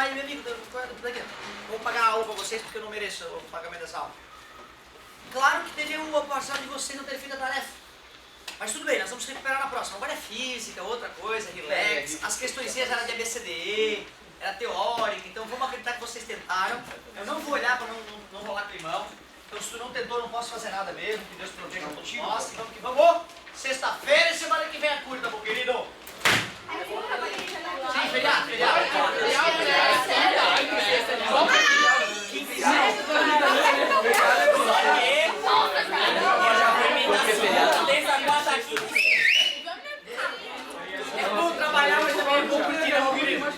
aí, meu amigo, vou pagar a aula pra vocês porque eu não mereço o pagamento dessa aula. Claro que teve uma parcela de vocês não ter feito a tarefa. Mas tudo bem, nós vamos recuperar na próxima. Agora é física, outra coisa, relax. As questõezinhas eram de ABCDE, era teórica, então vamos acreditar que vocês tentaram. Eu não vou olhar para não rolar climão. Então se tu não tentou, não posso fazer nada mesmo. Que Deus proteja todos nós. Vamos que vamos. Sexta-feira e semana que vem a curta, meu querido. Sim, feriado. Quem quiser. É bom trabalhar, mas também é bom curtir, meu querido.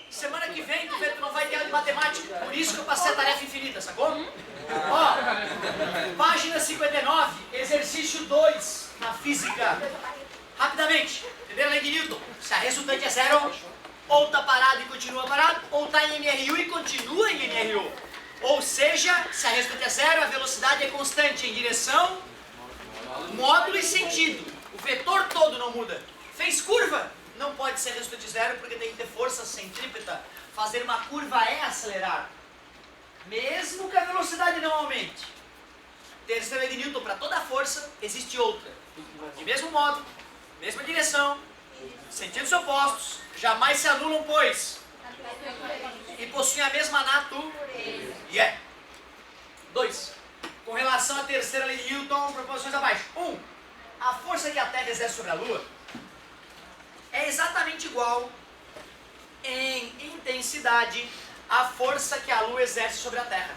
Semana que vem, tu não vai ter aula de matemática, por isso que eu passei a tarefa infinita, sacou? Ó, página 59, exercício 2, na física. Rapidamente, primeira lei de Newton, se a resultante é zero, ou tá parado e continua parado, ou tá em NRU e continua em NRU. Ou seja, se a resultante é zero, a velocidade é constante em direção, módulo e sentido. O vetor todo não muda. Fez curva? Não pode ser resultante zero porque tem que ter força centrípeta. Fazer uma curva é acelerar, mesmo que a velocidade não aumente. Terceira lei de Newton, para toda força existe outra. De mesmo modo, mesma direção, sentidos opostos, jamais se anulam, pois, e possuem a mesma natureza. 2. Com relação à terceira lei de Newton, proposições abaixo. 1. A força que a Terra exerce sobre a Lua é exatamente igual em intensidade à força que a Lua exerce sobre a Terra.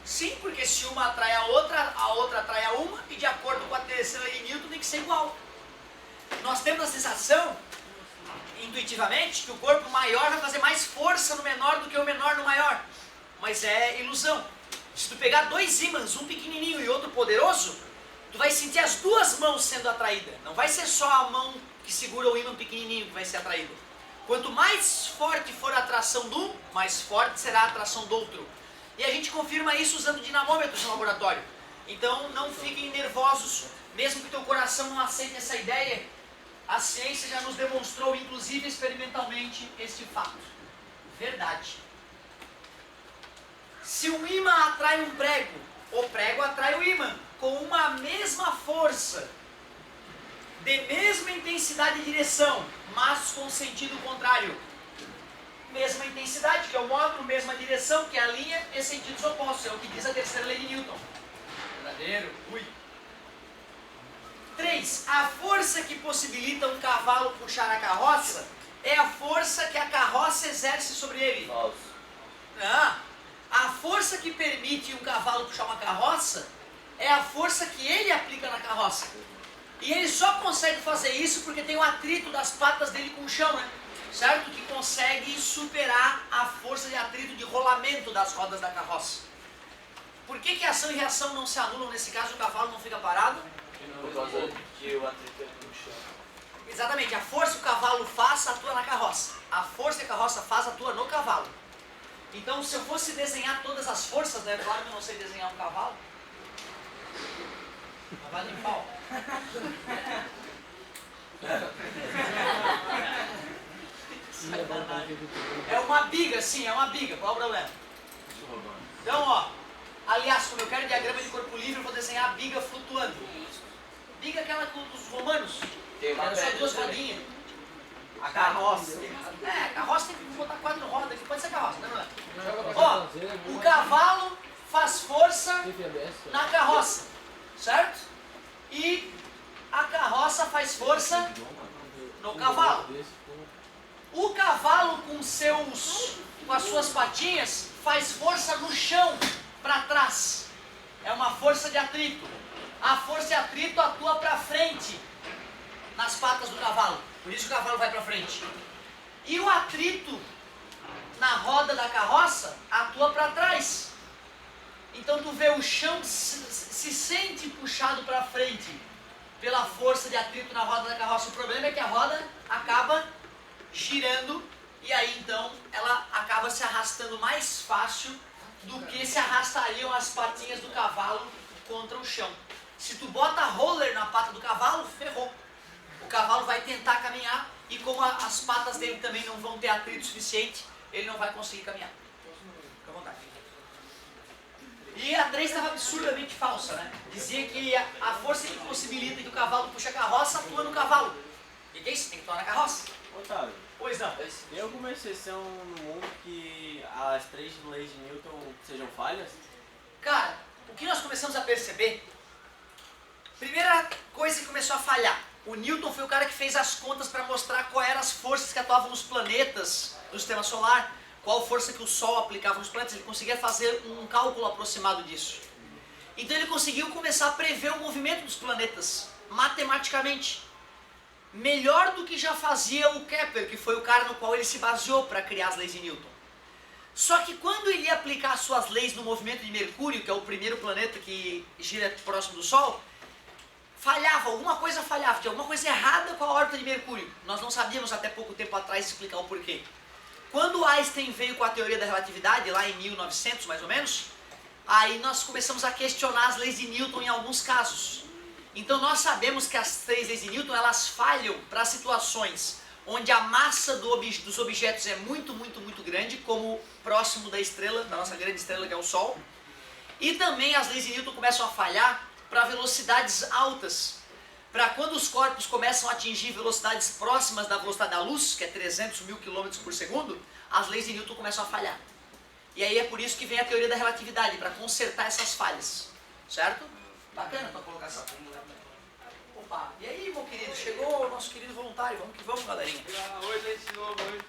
Sim, porque se uma atrai a outra atrai a uma, e de acordo com a terceira lei de Newton tem que ser igual. Nós temos a sensação, intuitivamente, que o corpo maior vai fazer mais força no menor do que o menor no maior. Mas é ilusão. Se tu pegar dois ímãs, um pequenininho e outro poderoso, tu vai sentir as duas mãos sendo atraídas. Não vai ser só a mão que segura o ímã pequenininho que vai ser atraído. Quanto mais forte for a atração de um, mais forte será a atração do outro. E a gente confirma isso usando dinamômetros no laboratório. Então não fiquem nervosos, mesmo que teu coração não aceite essa ideia. A ciência já nos demonstrou, inclusive experimentalmente, este fato. Verdade. Se um ímã atrai um prego, o prego atrai o ímã com uma mesma força, de mesma intensidade e direção, mas com sentido contrário. Mesma intensidade, que é o módulo, mesma direção, que é a linha, e sentidos opostos. É o que diz a terceira lei de Newton. Verdadeiro. 3. A força que possibilita um cavalo puxar a carroça é a força que a carroça exerce sobre ele. Falso. A força que permite um cavalo puxar uma carroça é a força que ele aplica na carroça. E ele só consegue fazer isso porque tem o atrito das patas dele com o chão, né? Certo? Que consegue superar a força de atrito de rolamento das rodas da carroça. Por que ação e reação não se anulam nesse caso e o cavalo não fica parado? Por causa que o atrito é no chão. Exatamente, a força que o cavalo faz atua na carroça. A força que a carroça faz atua no cavalo. Então, se eu fosse desenhar todas as forças, né? Claro que eu não sei desenhar um cavalo. Cavalo de pau. É uma biga, sim, é uma biga. Qual é o problema? Então, ó. Aliás, como eu quero diagrama de corpo livre, eu vou desenhar a biga flutuando. Biga aquela dos romanos. Era só duas rodinhas. A carroça. A carroça tem que botar 4 rodas aqui. Pode ser carroça, não é? Ó, o cavalo faz força na carroça, certo? E a carroça faz força no cavalo. O cavalo com as suas patinhas faz força no chão, para trás. É uma força de atrito. A força de atrito atua para frente nas patas do cavalo. Por isso que o cavalo vai para frente. E o atrito na roda da carroça atua para trás. Então tu vê o chão se sente puxado para frente pela força de atrito na roda da carroça. O problema é que a roda acaba girando e aí então ela acaba se arrastando mais fácil do que se arrastariam as patinhas do cavalo contra o chão. Se tu bota roller na pata do cavalo, ferrou. O cavalo vai tentar caminhar e como as patas dele também não vão ter atrito suficiente, ele não vai conseguir caminhar. Fica à vontade. E a 3 estava absurdamente falsa, né? Dizia que a força que possibilita que o cavalo puxe a carroça atua no cavalo. E que é isso? Tem que atuar na carroça. Otávio, Pois não. tem alguma exceção no mundo que as 3 leis de Newton sejam falhas? Cara, o que nós começamos a perceber, primeira coisa que começou a falhar, o Newton foi o cara que fez as contas para mostrar quais eram as forças que atuavam nos planetas do sistema solar, qual força que o Sol aplicava nos planetas, ele conseguia fazer um cálculo aproximado disso. Então ele conseguiu começar a prever o movimento dos planetas, matematicamente. Melhor do que já fazia o Kepler, que foi o cara no qual ele se baseou para criar as leis de Newton. Só que quando ele ia aplicar suas leis no movimento de Mercúrio, que é o primeiro planeta que gira próximo do Sol, falhava, alguma coisa falhava, tinha alguma coisa errada com a órbita de Mercúrio. Nós não sabíamos até pouco tempo atrás explicar o porquê. Quando Einstein veio com a teoria da relatividade, lá em 1900 mais ou menos, aí nós começamos a questionar as leis de Newton em alguns casos. Então nós sabemos que as 3 leis de Newton, elas falham para situações onde a massa dos objetos é muito grande, como próximo da estrela, da nossa grande estrela que é o Sol. E também as leis de Newton começam a falhar para velocidades altas, para quando os corpos começam a atingir velocidades próximas da velocidade da luz, que é 300 mil km por segundo, as leis de Newton começam a falhar. E aí é por isso que vem a teoria da relatividade, para consertar essas falhas, certo? Bacana a tua colocação. Opa, e aí, meu querido, chegou o nosso querido voluntário, vamos que vamos, galerinha. Oi, gente, de novo, oi.